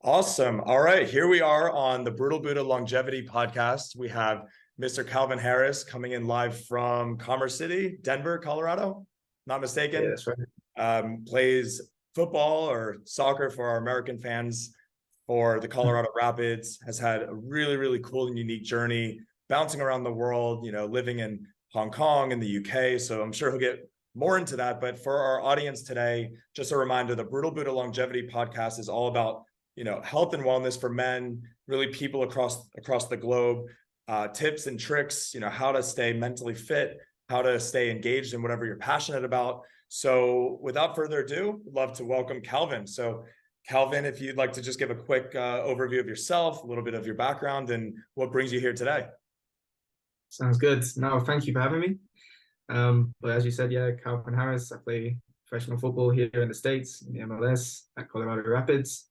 Awesome. All right, here we are on the Brutal Buddha Longevity Podcast. We have Mr. Calvin Harris coming in live from Commerce City, Denver, Colorado. Not Yeah, mistaken. that's right. Plays football or soccer for our American fans for the Colorado Rapids. Has had a really, really cool and unique journey, bouncing around the world. Living in Hong Kong and the UK. So I'm sure he'll get more into that. But for our audience today, just a reminder: the Brutal Buddha Longevity Podcast is all about health and wellness for men, really people across the globe, tips and tricks, how to stay mentally fit, how to stay engaged in whatever you're passionate about. So without further ado, I'd love to welcome Calvin. So Calvin, if you'd like to just give a quick overview of yourself, a little bit of your background and what brings you here today. Sounds good. No, thank you for having me. But as you said, yeah, Calvin Harris. I play professional football here in the States, in the MLS at Colorado Rapids.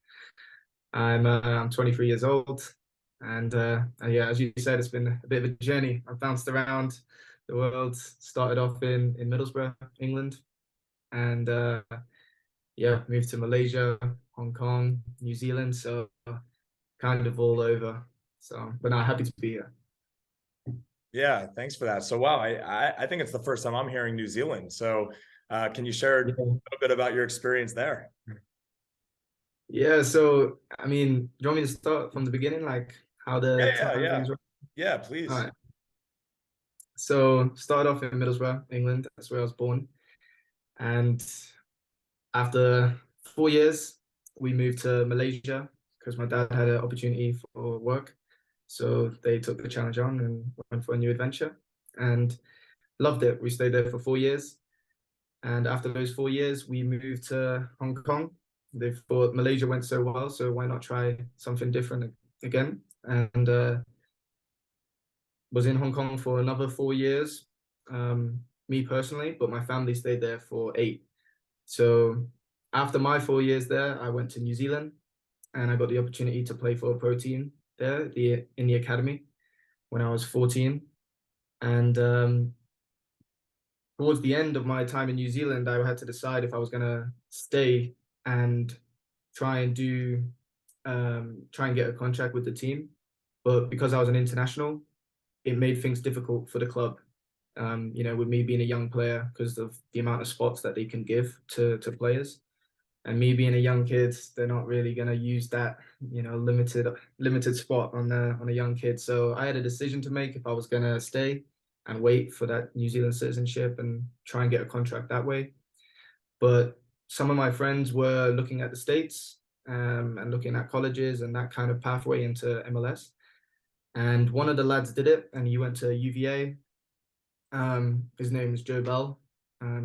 I'm 23 years old, and yeah, as you said, it's been a bit of a journey. I've bounced around the world. Started off in Middlesbrough, England, and yeah, moved to Malaysia, Hong Kong, New Zealand. So kind of all over. So, but now happy to be here. Yeah, thanks for that. So wow, I think it's the first time I'm hearing New Zealand. So can you share a little bit about your experience there? Yeah, so I mean, do you want me to start from the beginning, like how the Yeah. timings were? Yeah, All please. right. So started off in Middlesbrough, England. That's where I was born. And after 4 years, we moved to Malaysia because my dad had an opportunity for work. So they took the challenge on and went for a new adventure and loved it. We stayed there for 4 years. And after those 4 years, we moved to Hong Kong. They thought Malaysia went so well, so why not try something different again? And was in Hong Kong for another 4 years, me personally, but my family stayed there for 8. So after my 4 years there, I went to New Zealand and I got the opportunity to play for a pro team there, in the academy when I was 14. And towards the end of my time in New Zealand, I had to decide if I was going to stay and try and get a contract with the team. But because I was an international, it made things difficult for the club. With me being a young player because of the amount of spots that they can give to players, and me being a young kid, they're not really going to use that limited spot on a young kid. So I had a decision to make if I was going to stay and wait for that New Zealand citizenship and try and get a contract that way. But some of my friends were looking at the States, and looking at colleges and that kind of pathway into MLS. And one of the lads did it, and he went to UVA. His name is Joe Bell.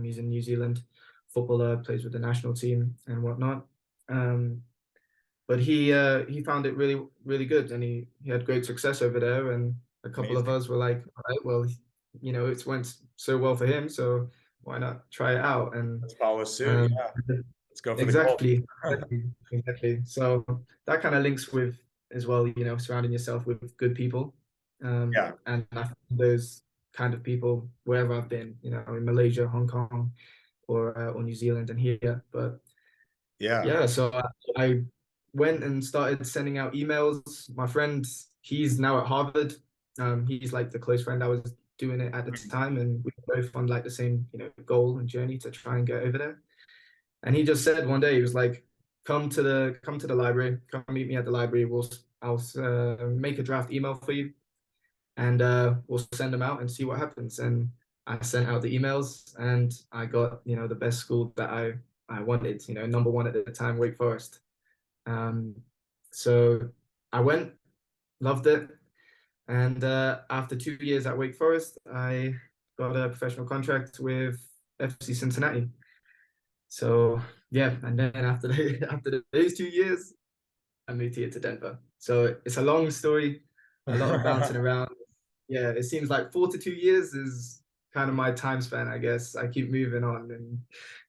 He's a New Zealand footballer, plays with the national team and whatnot. But he found it really, really good, and he had great success over there. And a couple of Amazing. us were like, all right, well, it's went so well for him, so why not try it out? And Let's follow suit. um, Yeah. Let's go for the gold. exactly, exactly. So that kind of links with as well, surrounding yourself with good people. Yeah. And I find those kind of people wherever I've been, in Malaysia, Hong Kong, or New Zealand and here. But Yeah. yeah, so I went and started sending out emails. My friend, he's now at Harvard. He's like the close friend I was doing it at the time, and we were both on like the same, goal and journey to try and get over there. And he just said one day, he was like, come to the library, come meet me at the library. I'll make a draft email for you, and we'll send them out and see what happens. And I sent out the emails, and I got the best school that I wanted. Number one at the time, Wake Forest. So I went, loved it, and after 2 years at Wake Forest, I got a professional contract with FC Cincinnati. So yeah, and then after those 2 years, I moved here to Denver. So it's a long story, a lot of bouncing around. Yeah, it seems like 4 to 2 years is kind of my time span, I guess. I keep moving on and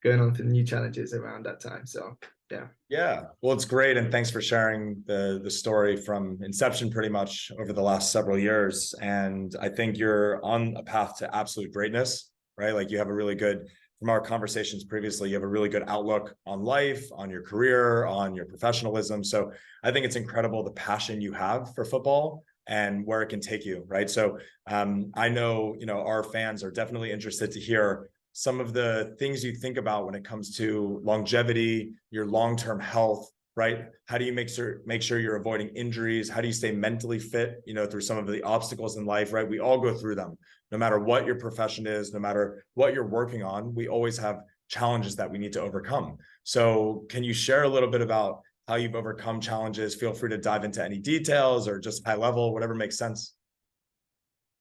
going on to new challenges around that time. So yeah. Yeah. Well, it's great. And thanks for sharing the story from inception pretty much over the last several years. And I think you're on a path to absolute greatness, right? Like you have a really good from our conversations previously, you have a really good outlook on life, on your career, on your professionalism. So I think it's incredible the passion you have for football and where it can take you, right? So I know, our fans are definitely interested to hear some of the things you think about when it comes to longevity, your long-term health, right? How do you make sure you're avoiding injuries? How do you stay mentally fit, through some of the obstacles in life, right? We all go through them. No matter what your profession is, no matter what you're working on, we always have challenges that we need to overcome. So can you share a little bit about how you've overcome challenges? Feel free to dive into any details or just high level, whatever makes sense.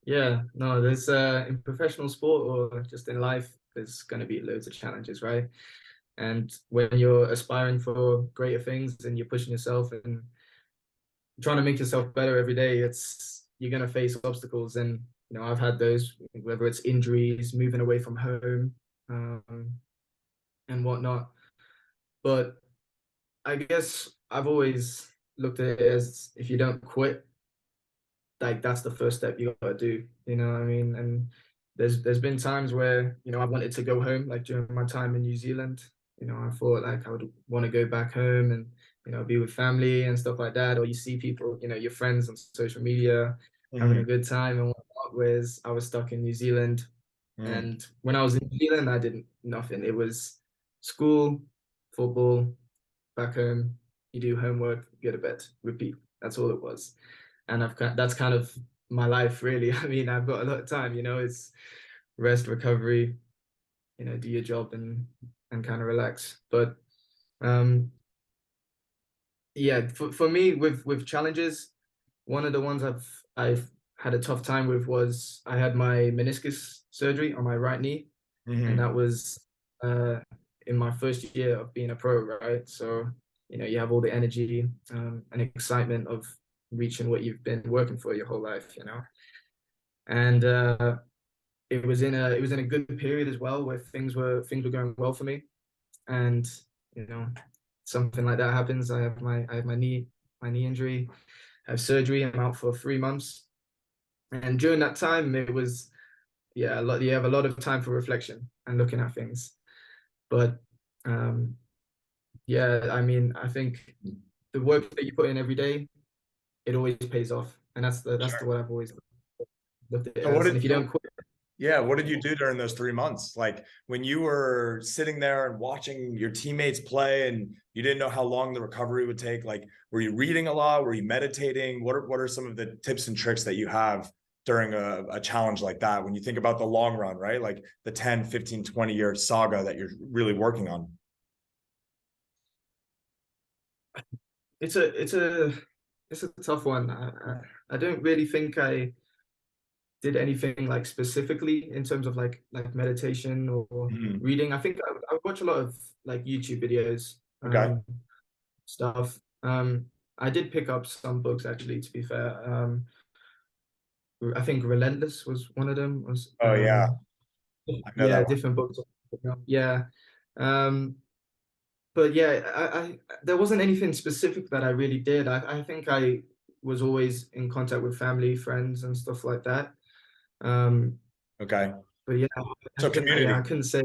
Yeah, no, there's in professional sport or just in life, there's going to be loads of challenges, right? And when you're aspiring for greater things and you're pushing yourself and trying to make yourself better every day, you're going to face obstacles. And I've had those, whether it's injuries, moving away from home, and whatnot. But I guess I've always looked at it as, if you don't quit, like that's the first step you gotta do. You know what I mean? And there's been times where I wanted to go home, like during my time in New Zealand. I thought like I would want to go back home and be with family and stuff like that. Or you see people, your friends on social media having a good time and whatnot. Whereas I was stuck in New Zealand, and when I was in New Zealand, I did nothing. It was school, football, back home. You do homework, go to bed, repeat. That's all it was. And that's kind of my life, really. I mean, I've got a lot of time. It's rest, recovery, do your job and kind of relax. But yeah, for me with challenges, one of the ones I've had a tough time with was I had my meniscus surgery on my right knee, and that was in my first year of being a pro, right? So you have all the energy and excitement of reaching what you've been working for your whole life, and it was in a good period as well, where things were going well for me, and something like that happens. I have my knee injury, I have surgery, I'm out for 3 months, and during that time it was you have a lot of time for reflection and looking at things. But yeah, I mean, I think the work that you put in every day, it always pays off, and that's the what I've always looked at it as. And if you don't quit, yeah, what did you do during those 3 months? Like when you were sitting there and watching your teammates play and you didn't know how long the recovery would take, like were you reading a lot? Were you meditating? What are some of the tips and tricks that you have during a challenge like that when you think about the long run, right? Like the 10, 15, 20-year saga that you're really working on? it's a tough one. I don't really think I did anything like specifically in terms of like meditation or reading. I think I watch a lot of like YouTube videos, Okay. stuff. I did pick up some books actually, to be fair. I think Relentless was one of them. Oh yeah, I know Yeah, that one. different books. Yeah. But yeah, I there wasn't anything specific that I really did. I think I was always in contact with family, friends, and stuff like that. Okay. But yeah, So I couldn't say.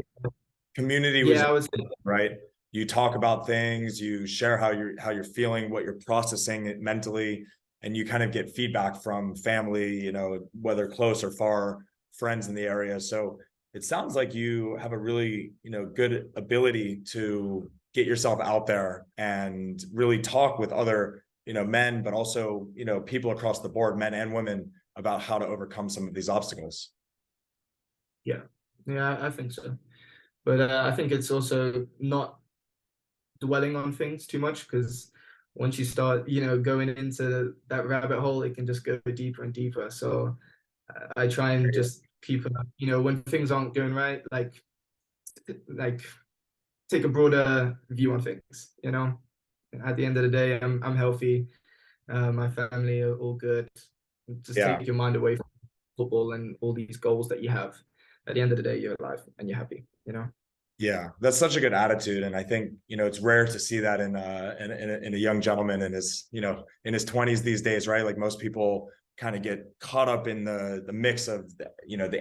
community was Yeah, I was. right. You talk about things, you share how you're feeling, what you're processing it mentally, and you kind of get feedback from family, whether close or far, friends in the area. So it sounds like you have a really, good ability to get yourself out there and really talk with other, men, but also, people across the board, men and women, about how to overcome some of these obstacles. Yeah, yeah, I think so. But I think it's also not dwelling on things too much, because once you start, going into that rabbit hole, it can just go deeper and deeper. So I try and just keep, when things aren't going right, like take a broader view on things. At the end of the day, I'm healthy. My family are all good. Just Yeah. take your mind away from football and all these goals that you have. At the end of the day, you're alive and you're happy. Yeah, that's such a good attitude, and I think it's rare to see that in a young gentleman in his in his 20s these days, right? Like most people kind of get caught up in the mix of the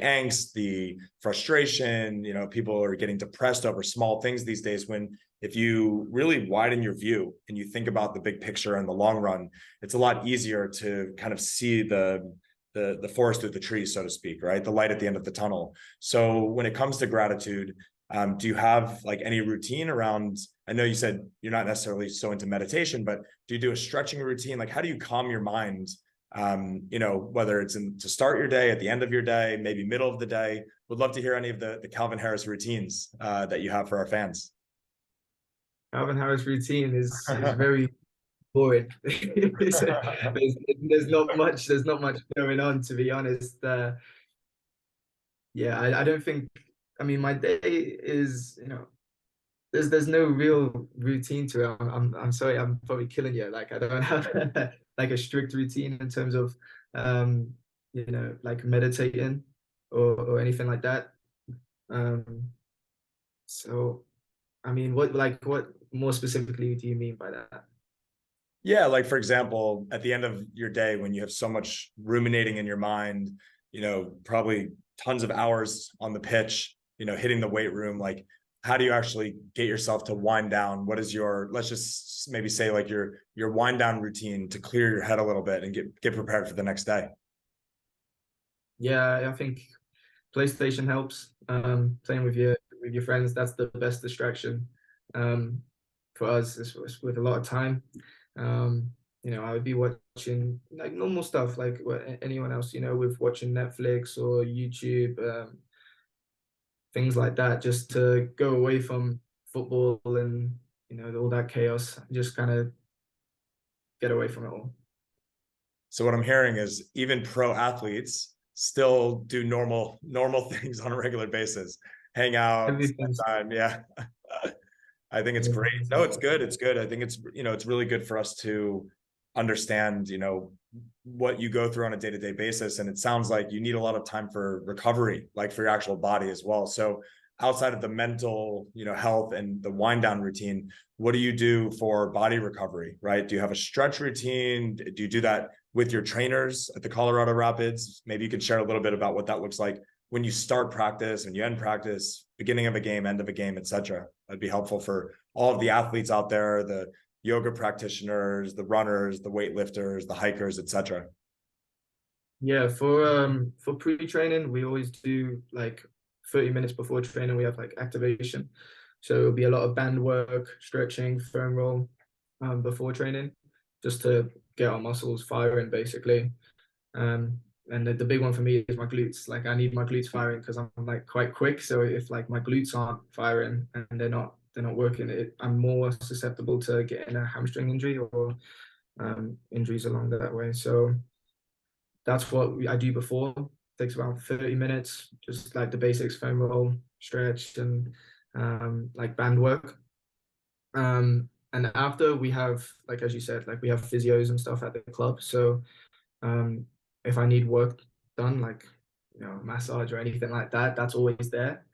angst, the frustration. People are getting depressed over small things these days, when if you really widen your view and you think about the big picture and the long run, it's a lot easier to kind of see the forest through the trees, so to speak, right? The light at the end of the tunnel. So when it comes to gratitude, do you have like any routine around? I know you said you're not necessarily so into meditation, but do you do a stretching routine? Like, how do you calm your mind? Whether it's to start your day, at the end of your day, maybe middle of the day. Would love to hear any of the Calvin Harris routines that you have for our fans. Calvin Harris routine is very boring. There's not much going on, to be honest. Yeah, I don't think. I mean, my day is, there's no real routine to it. I'm sorry, I'm probably killing you. Like, I don't have like a strict routine in terms of like meditating or anything like that. So I mean, what more specifically do you mean by that? Yeah, like for example, at the end of your day, when you have so much ruminating in your mind, probably tons of hours on the pitch, hitting the weight room, like how do you actually get yourself to wind down? What is let's just maybe say like your wind down routine to clear your head a little bit and get prepared for the next day? Yeah, I think PlayStation helps. Playing with your friends, that's the best distraction. For us, it's with a lot of time. I would be watching like normal stuff, like anyone else, with watching Netflix or YouTube, things like that, just to go away from football and all that chaos, just kind of get away from it all. So what I'm hearing is even pro athletes still do normal things on a regular basis, hang out, spend Everything's time. Yeah. I think it's great. No, it's good. It's good. I think it's really good for us to understand, what you go through on a day-to-day basis. And it sounds like you need a lot of time for recovery, like for your actual body as well. So outside of the mental, health and the wind down routine, what do you do for body recovery, right? Do you have a stretch routine? Do you do that with your trainers at the Colorado Rapids? Maybe you could share a little bit about what that looks like when you start practice, when you end practice, beginning of a game, end of a game, etc. That'd be helpful for all of the athletes out there, the yoga practitioners, the runners, the weightlifters, the hikers, etc. Yeah, for pre-training, we always do like 30 minutes before training, we have like activation. So it'll be a lot of band work, stretching, foam roll, before training, just to get our muscles firing basically. And the big one for me is my glutes. Like, I need my glutes firing because I'm like quite quick. So if like my glutes aren't firing and they're not working, I'm more susceptible to getting a hamstring injury or injuries along that way. So that's what I do before. It takes about 30 minutes, just like the basics: foam roll, stretch, and like band work. And after, we have, like as you said, like we have physios and stuff at the club. So if I need work done, like massage or anything like that, that's always there.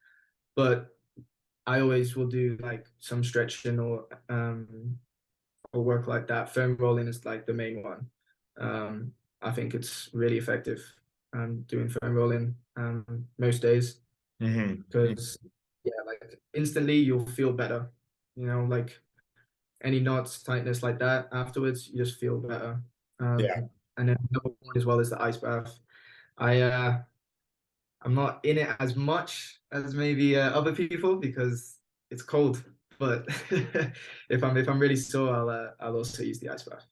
But I always will do like some stretching or work like that. Foam rolling is like the main one. I think it's really effective, doing foam rolling most days, because yeah, like instantly you'll feel better. Like any knots, tightness like that, afterwards you just feel better. Yeah. And then another one as well is the ice bath. I'm not in it as much as maybe other people because it's cold. But if I'm really sore, I'll also use the ice bath.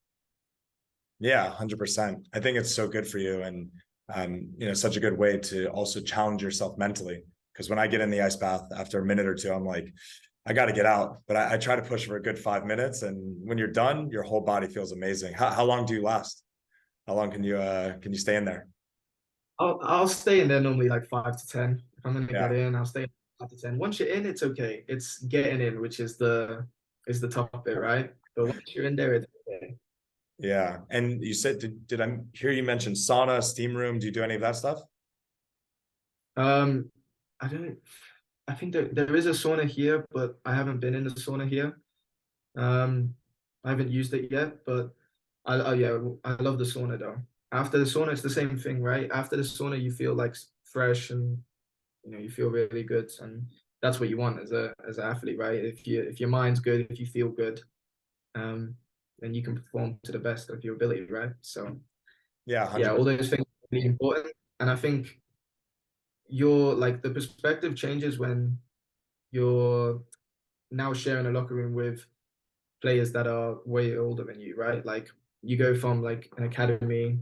Yeah, 100%. I think it's so good for you, and such a good way to also challenge yourself mentally. Because when I get in the ice bath after a minute or two, I'm like, I got to get out. But I try to push for a good 5 minutes, and when you're done, your whole body feels amazing. How long do you last? How long can you stay in there? I'll stay in there normally like 5 to 10. If I'm gonna Yeah. get in, I'll stay 5 to 10. Once you're in, it's okay. It's getting in, which is the tough bit, right? But once you're in there, it's okay. Yeah. And you said, did I hear you mention sauna, steam room? Do you do any of that stuff? Um, I don't. I think there is a sauna here, but I haven't been in the sauna here. Um, I haven't used it yet, but yeah, I love the sauna though. after the sauna, it's the same thing, right? After the sauna, you feel like fresh and you feel really good, and that's what you want as an athlete, right? If your mind's good, if you feel good, um, then you can perform to the best of your ability, right? So Yeah, yeah, all 100%. those things are really important, and I think your like the perspective changes when you're now sharing a locker room with players that are way older than you, right? Like you go from like an academy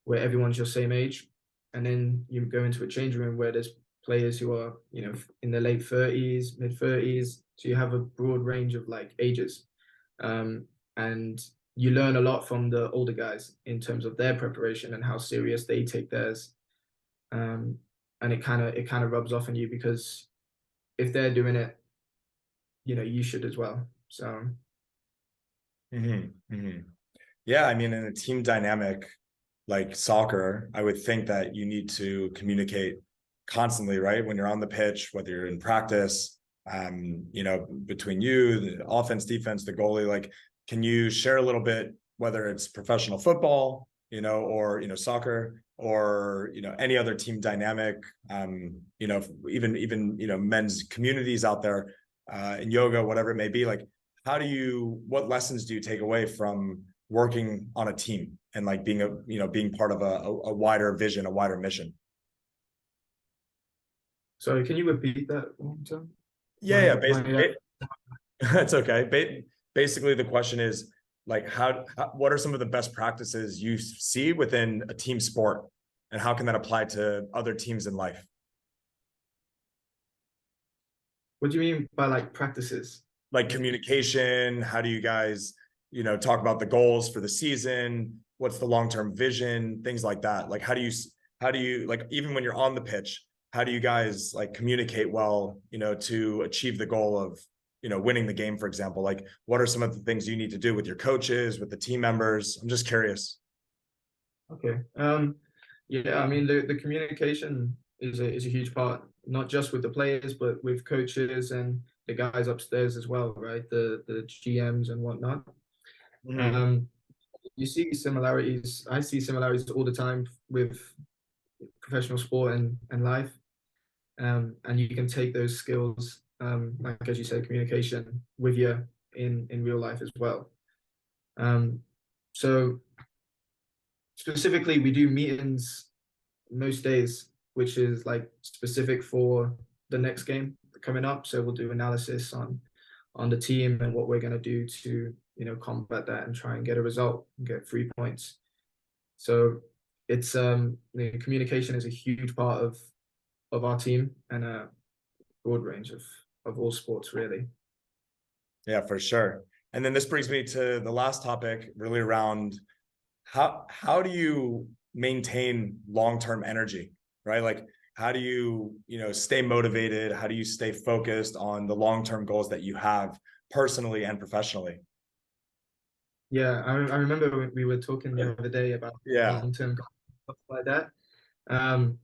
where everyone's your same age, and then you go into a change room where there's players who are, in their late 30s, mid 30s. So you have a broad range of like ages. Um, and you learn a lot from the older guys in terms of their preparation and how serious they take theirs. Um, and it kind of rubs off on you because if they're doing it, you should as well. So Hmm. Hmm. Yeah, I mean, in a team dynamic like soccer, I would think that you need to communicate constantly, right? When you're on the pitch, whether you're in practice, between you, the offense, defense, the goalie, like, can you share a little bit, whether it's professional football, or, soccer, or, any other team dynamic, even, men's communities out there, in yoga, whatever it may be, like, what lessons do you take away from working on a team and like being part of a wider vision, a wider mission? sorry, can you repeat that one time? Yeah, My yeah. my That's okay. Basically, the question is like, what are some of the best practices you see within a team sport, and how can that apply to other teams in life? What do you mean by like practices? Like communication, how do you guys, talk about the goals for the season? What's the long-term vision? Things like that. Like, how do you like, even when you're on the pitch, how do you guys like communicate well, to achieve the goal of, winning the game, for example? Like, what are some of the things you need to do with your coaches, with the team members? I'm just curious. Okay. Yeah, I mean the communication is a huge part, not just with the players, but with coaches and the guys upstairs as well, right? The GMs and whatnot. Mhm. Um, you see similarities. I see similarities all the time with professional sport and life. And you can take those skills, like as you say, communication with you in real life as well. Um, so specifically, we do meetings most days, which is like specific for the next game coming up. So we'll do analysis on the team and what we're going to do to combat that and try and get a result and get 3 points. So it's communication is a huge part of our team and a broad range of all sports really. Yeah, for sure. And then this brings me to the last topic, really around how do you maintain long-term energy, right? Like, how do you, stay motivated? How do you stay focused on the long-term goals that you have personally and professionally? Yeah, I remember we were talking the other day about Yeah. long-term goals, stuff like that. Um,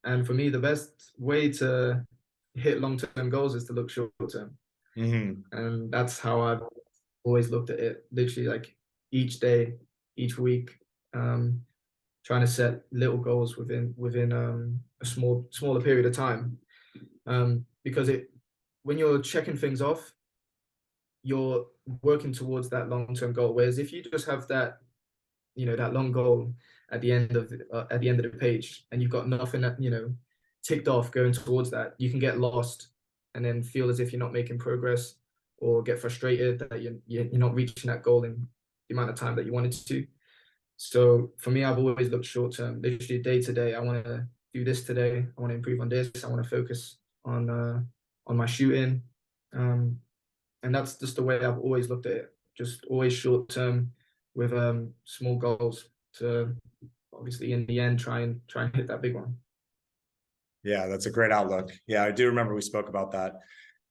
and for me, the best way to hit long-term goals is to look short-term. Hmm. And that's how I've always looked at it. Literally, like each day, each week, um, trying to set little goals within a smaller period of time. Because when you're checking things off, you're working towards that long-term goal. Whereas if you just have that long goal at the end of the page, and you've got nothing that ticked off going towards that, you can get lost and then feel as if you're not making progress, or get frustrated that you're not reaching that goal in the amount of time that you wanted to. So for me, I've always looked short term, literally day to day. I want to do this today. I want to improve on this. I want to focus on my shooting, um, and that's just the way I've always looked at it. Just always short term with small goals to obviously in the end try and hit that big one. Yeah, that's a great outlook. Yeah, I do remember we spoke about that.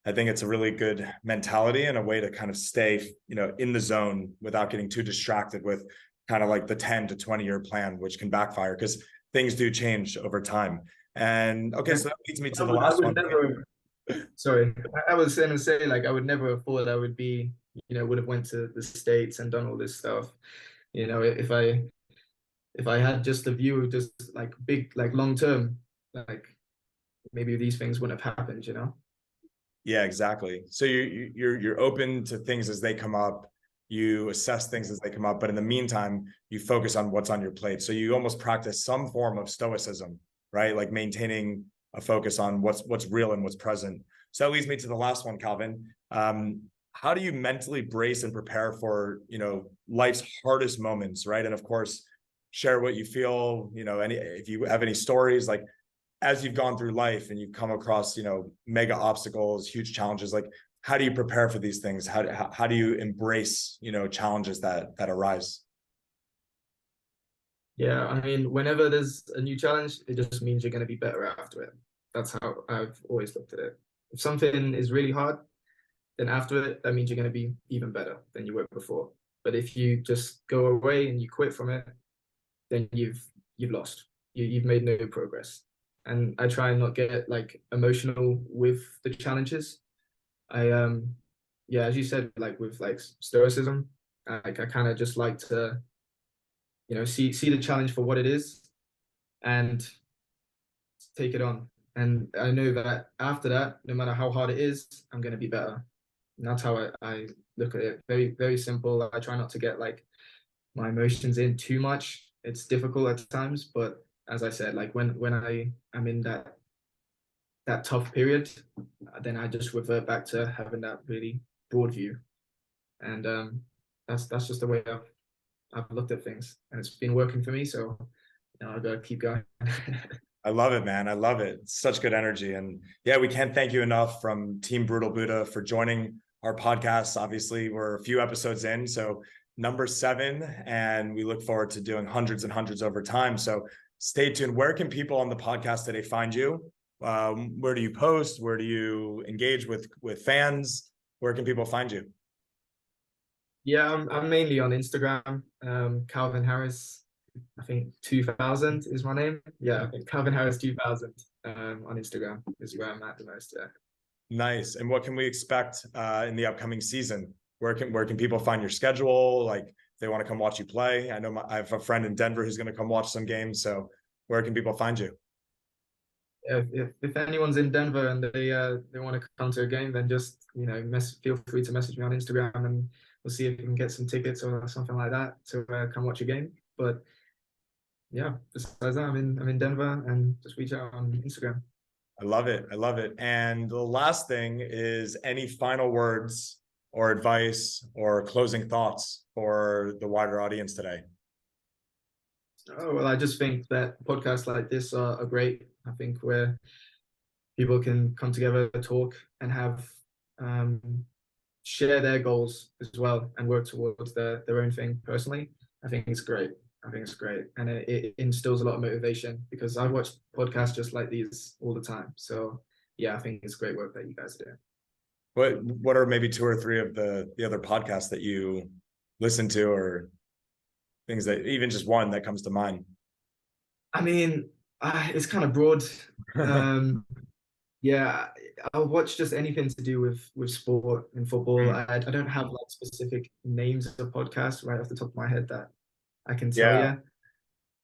I think it's a really good mentality and a way to kind of stay, in the zone without getting too distracted with kind of like the 10 to 20-year plan, which can backfire because things do change over time. And okay, Yeah. so that leads me to I the would, I last would one. never. Sorry, I was gonna say like I would never have thought I would be would have went to the States and done all this stuff. If if I had just a view, just like big, like long term, like maybe these things wouldn't have happened, you know? Yeah, exactly. So you're open to things as they come up. You assess things as they come up, but in the meantime, you focus on what's on your plate. So you almost practice some form of stoicism, right? Like maintaining a focus on what's real and what's present. So that leads me to the last one, Calvin. How do you mentally brace and prepare for, life's hardest moments, right? And of course, share what you feel, if you have any stories, like as you've gone through life and you've come across, mega obstacles, huge challenges, like how do you prepare for these things? How do you embrace, challenges that arise? Yeah, I mean, whenever there's a new challenge, it just means you're going to be better after it. That's how I've always looked at it. If something is really hard, then after it, that means you're going to be even better than you were before. But if you just go away and you quit from it, then you've lost. You've made no progress. And I try and not get like emotional with the challenges. I yeah, as you said, like with like stoicism, I kind of just like to, see the challenge for what it is and take it on. And I know that after that, no matter how hard it is, I'm gonna be better. And that's how I look at it. Very, very simple. I try not to get like my emotions in too much. It's difficult at times, but as I said, like when I am in that tough period, then I just revert back to having that really broad view. And that's just the way I've looked at things, and it's been working for me. So I gotta keep going. I love it, man. I love it. It's such good energy. And yeah, we can't thank you enough from Team Brutal Buddha for joining our podcast. Obviously, we're a few episodes in, so number 7, and we look forward to doing hundreds and hundreds over time. So stay tuned. Where can people on the podcast today find you? Where do you post? Where do you engage with fans? Where can people find you? Yeah, I'm mainly on Instagram. Calvin Harris, I think 2000 is my name. Yeah, I think Calvin Harris 2000 on Instagram is where I'm at the most. Yeah. Nice. And what can we expect in the upcoming season? Where can people find your schedule? Like if they want to come watch you play? I know I have a friend in Denver who's going to come watch some games. So where can people find you? If anyone's in Denver and they want to come to a game, then just feel free to message me on Instagram, and we'll see if we can get some tickets or something like that to come watch a game. But yeah, besides that, I'm in Denver, and just reach out on Instagram. I love it. I love it. And the last thing is any final words or advice or closing thoughts for the wider audience today? Oh, well, I just think that podcasts like this are great. I think where people can come together, talk, and have share their goals as well and work towards their own thing personally. I think it's great. I think it's great. And it instills a lot of motivation because I watch podcasts just like these all the time. So yeah, I think it's great work that you guys are doing. What are maybe 2 or 3 of the other podcasts that you listen to, or things that even just one that comes to mind? I mean, it's kind of broad. Yeah, I'll watch just anything to do with sport and football. I don't have like specific names of podcasts right off the top of my head that I can tell Yeah.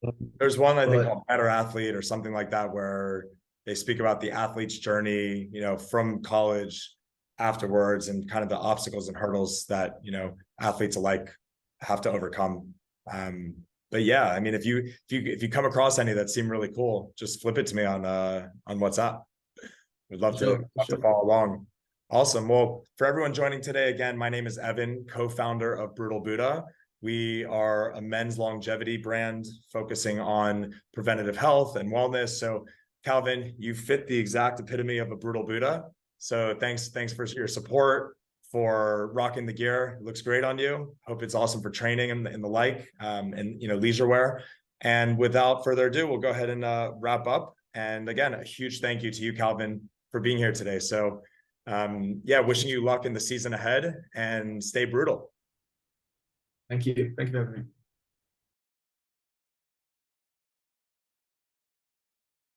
you. There's one I think But called Better Athlete or something like that, where they speak about the athlete's journey, from college afterwards, and kind of the obstacles and hurdles that, athletes alike have to overcome. But yeah, I mean, if you come across any that seem really cool, just flip it to me on WhatsApp. We'd love sure, to follow along. Awesome. Well, for everyone joining today, again, my name is Evan, co-founder of Brutal Buddha. We are a men's longevity brand focusing on preventative health and wellness. So Calvin, you fit the exact epitome of a Brutal Buddha. So thanks for your support, for rocking the gear. It looks great on you. Hope it's awesome for training and the like, and leisure wear. And without further ado, we'll go ahead and wrap up. And again, a huge thank you to you, Calvin, for being here today. So yeah, wishing you luck in the season ahead, and stay brutal. Thank you. Thank you for having me.